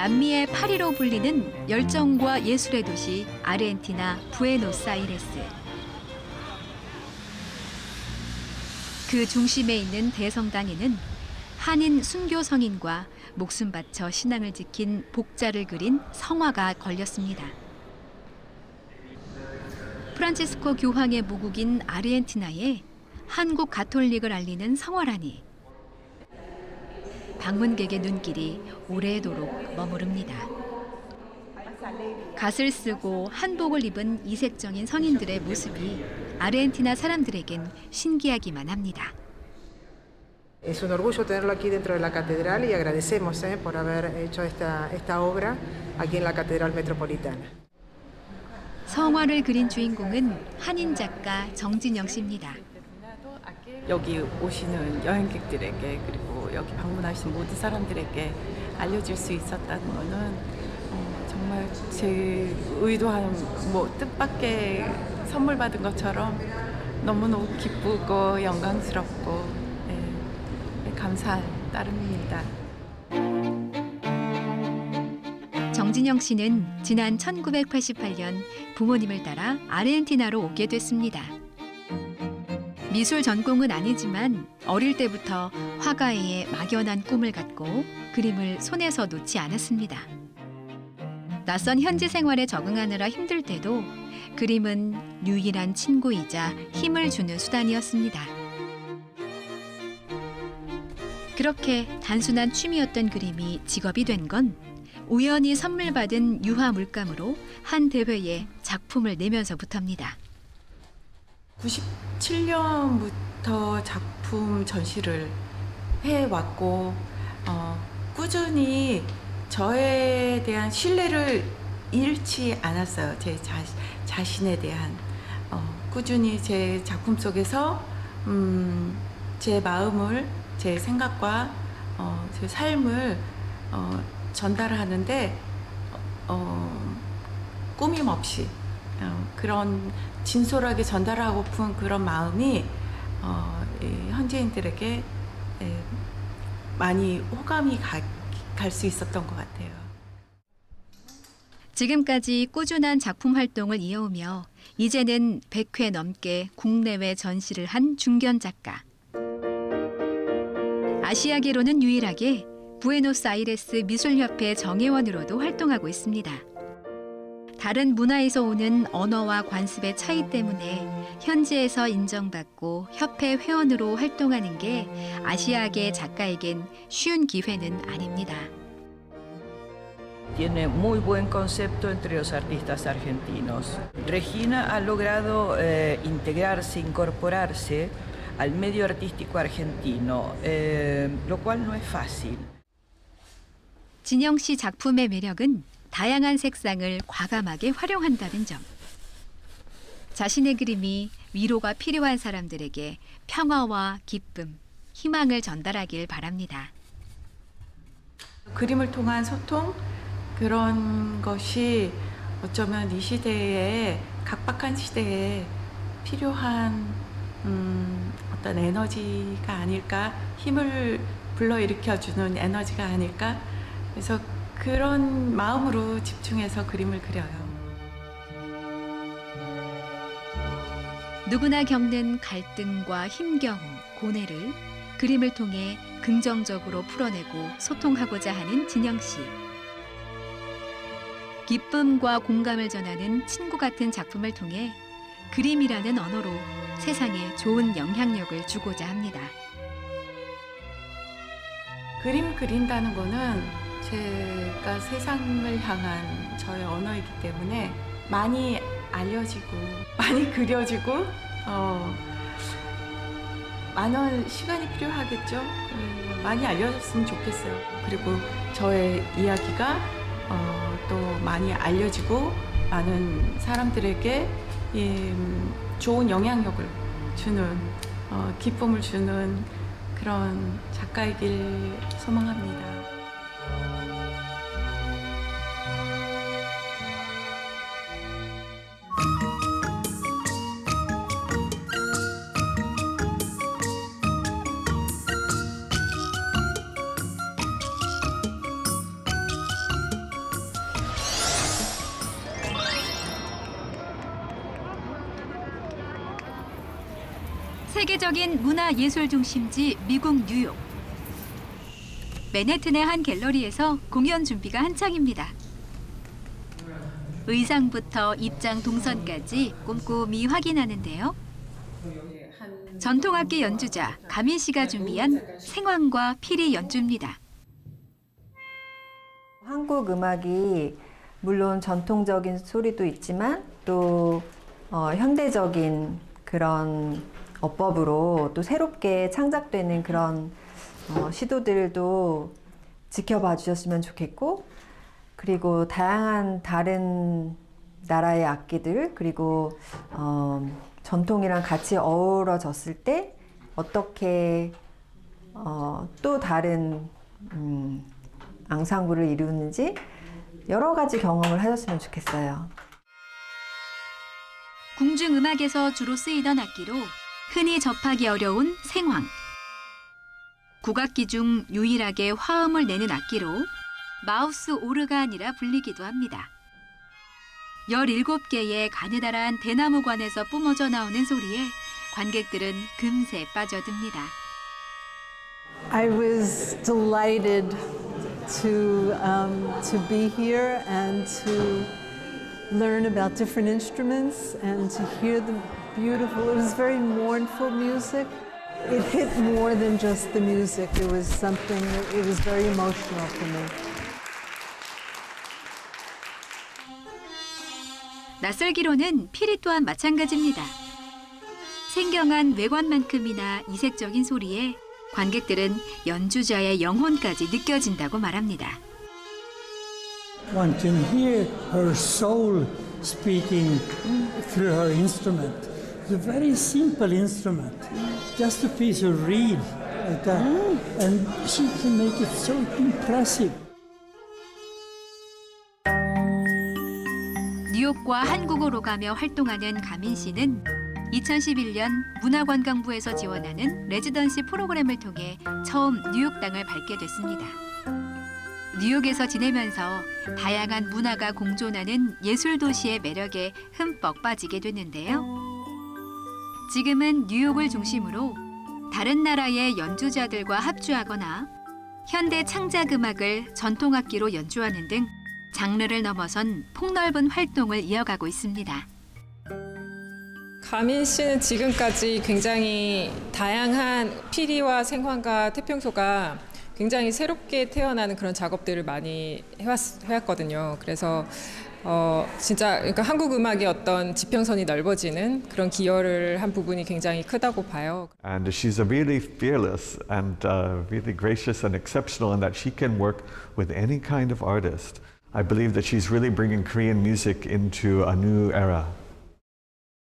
남미의 파리로 불리는 열정과 예술의 도시 아르헨티나 부에노스아이레스. 그 중심에 있는 대성당에는 한인 순교 성인과 목숨 바쳐 신앙을 지킨 복자를 그린 성화가 걸렸습니다. 프란치스코 교황의 모국인 아르헨티나에 한국 가톨릭을 알리는 성화라니. 방문객의 눈길이 오래도록 머무릅니다. 갓을 쓰고 한복을 입은 이색적인 성인들의 모습이 아르헨티나 사람들에겐 신기하기만 합니다. Es un orgullo tenerlo aquí dentro de la catedral y agradecemos por haber hecho esta obra aquí en la Catedral Metropolitana. 성화를 그린 주인공은 한인 작가 정진영 씨입니다. 여기 오시는 여행객들에게 그리고 여기 방문하신 모든 사람들에게 알려질 수 있었다는 거는 정말 제 의도한 뜻밖의 선물 받은 것처럼 너무너무 기쁘고 영광스럽고 감사할 따름입니다. 정진영 씨는 지난 1988년 부모님을 따라 아르헨티나로 오게 됐습니다. 미술 전공은 아니지만 어릴 때부터 화가의 막연한 꿈을 갖고 그림을 손에서 놓지 않았습니다. 낯선 현지 생활에 적응하느라 힘들 때도 그림은 유일한 친구이자 힘을 주는 수단이었습니다. 그렇게 단순한 취미였던 그림이 직업이 된 건 우연히 선물 받은 유화 물감으로 한 대회에 작품을 내면서부터입니다. 97년부터 작품 전시를 해왔고 꾸준히 저에 대한 신뢰를 잃지 않았어요. 제 자신에 대한 꾸준히 제 작품 속에서 제 마음을, 제 생각과 제 삶을 전달하는데 꾸밈 없이 그런 진솔하게 전달하고픈 그런 마음이 현지인들에게 많이 호감이 갈 수 있었던 것 같아요. 지금까지 꾸준한 작품 활동을 이어오며 이제는 100회 넘게 국내외 전시를 한 중견 작가. 아시아계로는 유일하게 부에노스아이레스 미술협회 정회원으로도 활동하고 있습니다. 다른 문화에서 오는 언어와 관습의 차이 때문에 현지에서 인정받고 협회 회원으로 활동하는 게 아시아계 작가에겐 쉬운 기회는 아닙니다. Tiene muy buen concepto entre los artistas argentinos. Regina ha logrado integrarse, incorporarse al medio artístico argentino, lo cual no es fácil. 진영 씨 작품의 매력은 다양한 색상을 과감하게 활용한다는 점. 자신의 그림이 위로가 필요한 사람들에게 평화와 기쁨, 희망을 전달하길 바랍니다. 그림을 통한 소통, 그런 것이 어쩌면 이 시대에, 각박한 시대에 필요한 어떤 에너지가 아닐까, 힘을 불러일으켜주는 에너지가 아닐까. 그래서 그런 마음으로 집중해서 그림을 그려요. 누구나 겪는 갈등과 힘겨움, 고뇌를 그림을 통해 긍정적으로 풀어내고 소통하고자 하는 진영 씨. 기쁨과 공감을 전하는 친구 같은 작품을 통해 그림이라는 언어로 세상에 좋은 영향력을 주고자 합니다. 그림 그린다는 거는 제가 세상을 향한 저의 언어이기 때문에 많이 알려지고 많이 그려지고 많은 시간이 필요하겠죠. 많이 알려졌으면 좋겠어요. 그리고 저의 이야기가 또 많이 알려지고 많은 사람들에게 좋은 영향력을 주는 기쁨을 주는 그런 작가이길 소망합니다. 세계적인 문화예술 중심지 미국 뉴욕. 맨해튼의 한 갤러리에서 공연 준비가 한창입니다. 의상부터 입장 동선까지 꼼꼼히 확인하는데요. 전통악기 연주자 가민 씨가 준비한 생황과 피리 연주입니다. 한국 음악이 물론 전통적인 소리도 있지만 또 현대적인 그런 어법으로 또 새롭게 창작되는 그런 시도들도 지켜봐 주셨으면 좋겠고, 그리고 다양한 다른 나라의 악기들 그리고 전통이랑 같이 어우러졌을 때 어떻게 또 다른 앙상블을 이루는지 여러 가지 경험을 하셨으면 좋겠어요. 궁중음악에서 주로 쓰이던 악기로 흔히 접하기 어려운 생황. 국악기 중 유일하게 화음을 내는 악기로 마우스 오르간이라 불리기도 합니다. 17개의 가느다란 대나무관에서 뿜어져 나오는 소리에 관객들은 금세 빠져듭니다. I was delighted to be here and to learn about different instruments and to hear the beautiful. It was very mournful music. It hit more than just the music. It was something. It was very emotional for me. 낯설기로는 피리 또한 마찬가지입니다. 생경한 외관만큼이나 이색적인 소리에 관객들은 연주자의 영혼까지 느껴진다고 말합니다. One can hear her soul speaking through her instrument. It's a very simple instrument, just a piece of reed like that, and she can make it so impressive. 뉴욕과 한국어로 가며 활동하는 가민 씨는 2011년 문화관광부에서 지원하는 레지던시 프로그램을 통해 처음 뉴욕 땅을 밟게 됐습니다. 뉴욕에서 지내면서 다양한 문화가 공존하는 예술 도시의 매력에 흠뻑 빠지게 됐는데요. 지금은 뉴욕을 중심으로 다른 나라의 연주자들과 합주하거나 현대 창작 음악을 전통악기로 연주하는 등 장르를 넘어선 폭넓은 활동을 이어가고 있습니다. 가민 씨는 지금까지 굉장히 다양한 피리와 생황과 태평소가 굉장히 새롭게 태어나는 그런 작업들을 많이 해왔거든요. 그래서 진짜 그러니까 한국 음악의 어떤 지평선이 넓어지는 그런 기여를 한 부분이 굉장히 크다고 봐요. And she's really fearless and really gracious and exceptional in that she can work with any kind of artist. I believe that she's really bringing Korean music into a new era.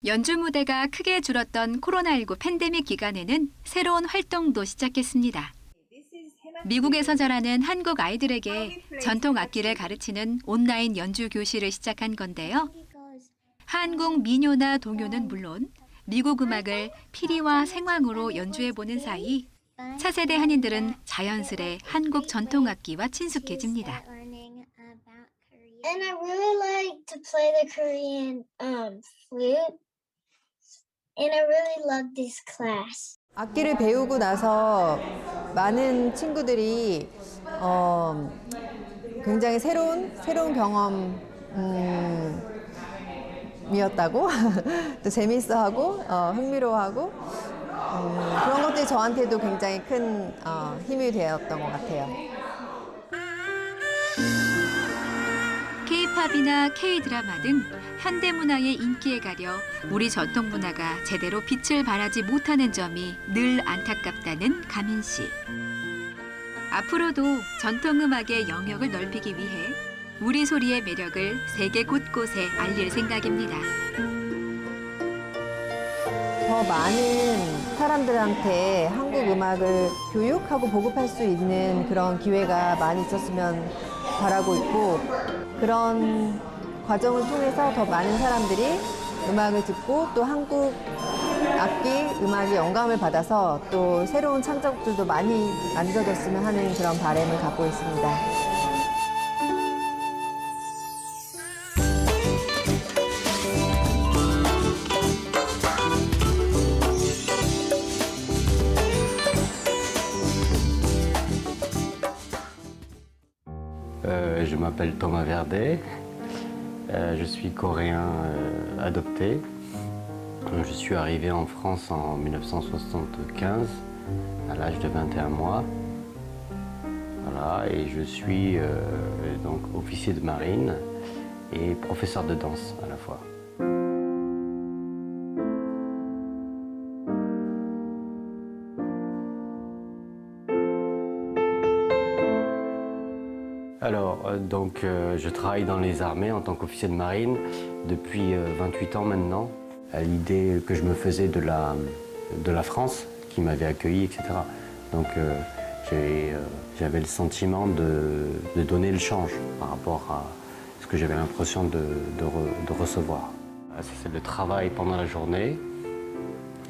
연주 무대가 크게 줄었던 코로나19 팬데믹 기간에는 새로운 활동도 시작했습니다. 미국에서 자라는 한국 아이들에게 전통 악기를 가르치는 온라인 연주 교실을 시작한 건데요. 한국 민요나 동요는 물론 미국 음악을 피리와 생황으로 연주해보는 사이 차세대 한인들은 자연스레 한국 전통 악기와 친숙해집니다. And I really like to play the Korean flute. And I really love this class. 악기를 배우고 나서 많은 친구들이 굉장히 새로운 경험이었다고 또 재밌어하고 흥미로워하고 그런 것들이 저한테도 굉장히 큰 힘이 되었던 것 같아요. K-팝이나 K-드라마 등 현대문화의 인기에 가려 우리 전통문화가 제대로 빛을 발하지 못하는 점이 늘 안타깝다는 가민 씨. 앞으로도 전통음악의 영역을 넓히기 위해 우리 소리의 매력을 세계 곳곳에 알릴 생각입니다. 더 많은 사람들한테 한국 음악을 교육하고 보급할 수 있는 그런 기회가 많이 있었으면 바라고 있고, 그런 과정을 통해서 더 많은 사람들이 음악을 듣고 또 한국 악기, 음악에 영감을 받아서 또 새로운 창작들도 많이 만들어졌으면 하는 그런 바람을 갖고 있습니다. m'appelle Thomas Verdet. Je suis coréen adopté. Je suis arrivé en France en 1975, à l'âge de 21 mois. Voilà, et je suis donc officier de marine et professeur de danse à la fois. Alors, je travaille dans les armées en tant qu'officier de marine depuis 28 ans maintenant. À l'idée que je me faisais de la France, qui m'avait accueilli, etc. Donc, j'avais le sentiment de donner le change par rapport à ce que j'avais l'impression de recevoir. Ça, c'est le travail pendant la journée.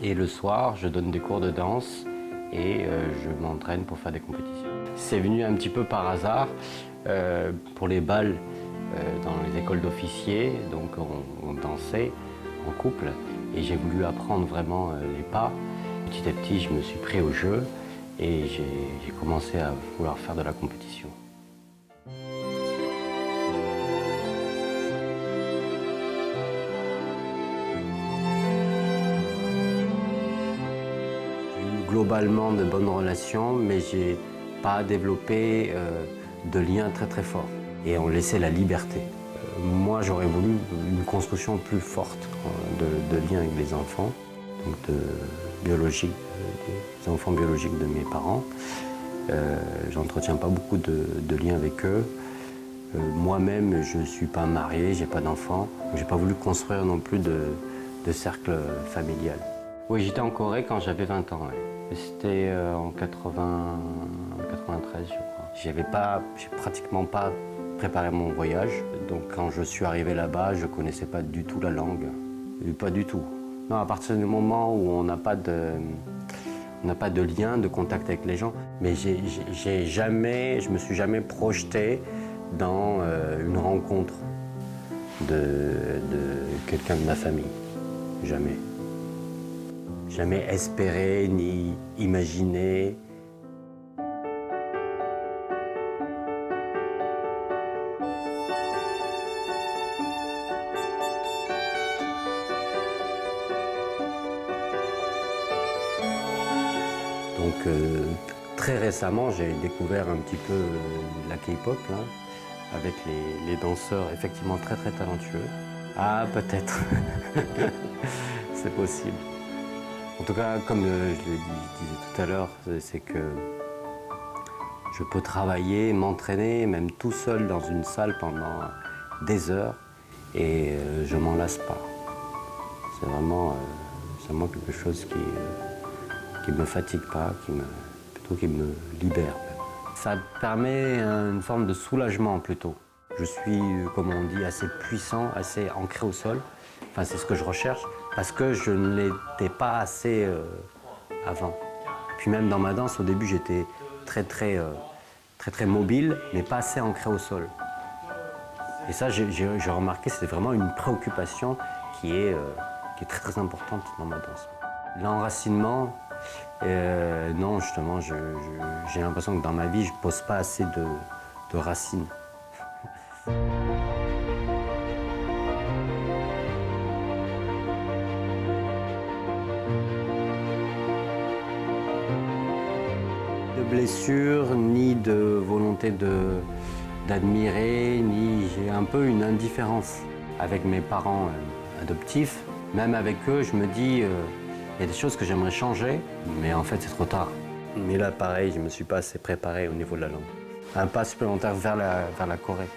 Et le soir, je donne des cours de danse et je m'entraîne pour faire des compétitions. C'est venu un petit peu par hasard. Pour les bals dans les écoles d'officiers, donc on dansait en couple et j'ai voulu apprendre vraiment les pas. Petit à petit, je me suis pris au jeu et j'ai commencé à vouloir faire de la compétition. J'ai eu globalement de bonnes relations, mais j'ai pas développé de liens très très forts et on laissait la liberté. Moi j'aurais voulu une construction plus forte de liens avec les enfants, donc des enfants biologiques de mes parents. J'entretiens pas beaucoup de liens avec eux. Moi-même je suis pas marié, j'ai pas d'enfants, j'ai pas voulu construire non plus de cercle familial. Oui, j'étais en Corée quand j'avais 20 ans. Ouais. C'était en 93 je crois. J'ai pratiquement pas préparé mon voyage, donc quand je suis arrivé là-bas, je connaissais pas du tout la langue, pas du tout. Non, à partir du moment où on n'a pas de lien, de contact avec les gens, mais je me suis jamais projeté dans une rencontre de quelqu'un de ma famille, jamais. Jamais espéré ni imaginé. Donc très récemment, j'ai découvert un petit peu la K-pop avec les danseurs effectivement très très talentueux. Ah, peut-être. C'est possible. En tout cas, comme je le disais tout à l'heure, c'est que je peux travailler, m'entraîner, même tout seul dans une salle pendant des heures et je m'en lasse pas. C'est vraiment quelque chose qui me fatigue pas, qui me libère. Ça permet une forme de soulagement plutôt. Je suis, comme on dit, assez puissant, assez ancré au sol. Enfin, c'est ce que je recherche, parce que je ne l'étais pas assez avant. Puis même dans ma danse, au début, j'étais très mobile, mais pas assez ancré au sol. Et ça, j'ai remarqué, c'était vraiment une préoccupation qui est très importante dans ma danse. L'enracinement, non, justement, j'ai l'impression que dans ma vie, je ne pose pas assez de racines. De blessures, ni de volonté d'admirer, ni j'ai un peu une indifférence avec mes parents adoptifs. Même avec eux, je me dis, il y a des choses que j'aimerais changer, mais en fait, c'est trop tard. Mais là, pareil, je ne me suis pas assez préparé au niveau de la langue. Un pas supplémentaire vers la Corée.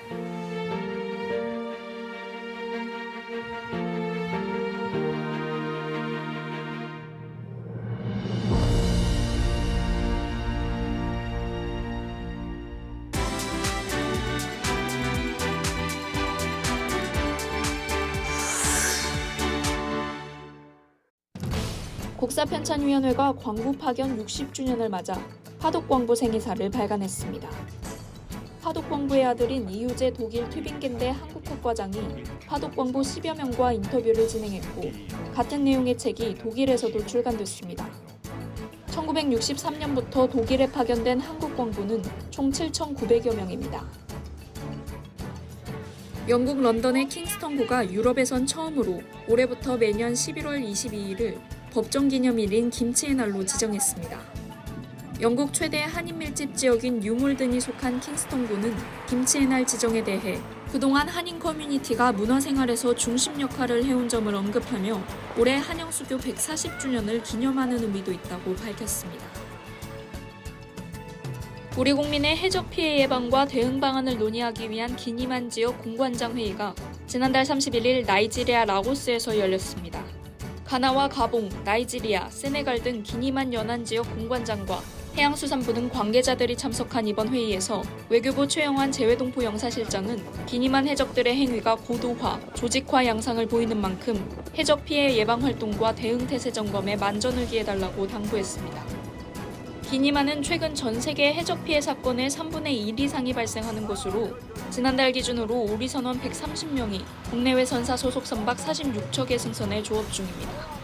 국사편찬위원회가 광부 파견 60주년을 맞아 화독광부 생이사를 발간했습니다. 화독광부의 아들인 이유재 독일 튜빙겐대 한국학과장이 화독광부 10여 명과 인터뷰를 진행했고 같은 내용의 책이 독일에서도 출간됐습니다. 1963년부터 독일에 파견된 한국광부는 총 7,900여 명입니다. 영국 런던의 킹스턴구가 유럽에선 처음으로 올해부터 매년 11월 22일을 법정기념일인 김치의 날로 지정했습니다. 영국 최대 한인 밀집 지역인 뉴몰든이 속한 킹스턴구는 김치의 날 지정에 대해 그동안 한인 커뮤니티가 문화생활에서 중심 역할을 해온 점을 언급하며 올해 한영수교 140주년을 기념하는 의미도 있다고 밝혔습니다. 우리 국민의 해적 피해 예방과 대응 방안을 논의하기 위한 기니만 지역 공관장 회의가 지난달 31일 나이지리아 라고스에서 열렸습니다. 가나와 가봉, 나이지리아, 세네갈 등 기니만 연안 지역 공관장과 해양수산부 등 관계자들이 참석한 이번 회의에서 외교부 최영환 재외동포 영사실장은 기니만 해적들의 행위가 고도화, 조직화 양상을 보이는 만큼 해적 피해 예방 활동과 대응 태세 점검에 만전을 기해달라고 당부했습니다. 기니만은 최근 전 세계 해적 피해 사건의 3분의 1 이상이 발생하는 곳으로 지난달 기준으로 우리 선원 130명이 국내외 선사 소속 선박 46척의 승선에 조업 중입니다.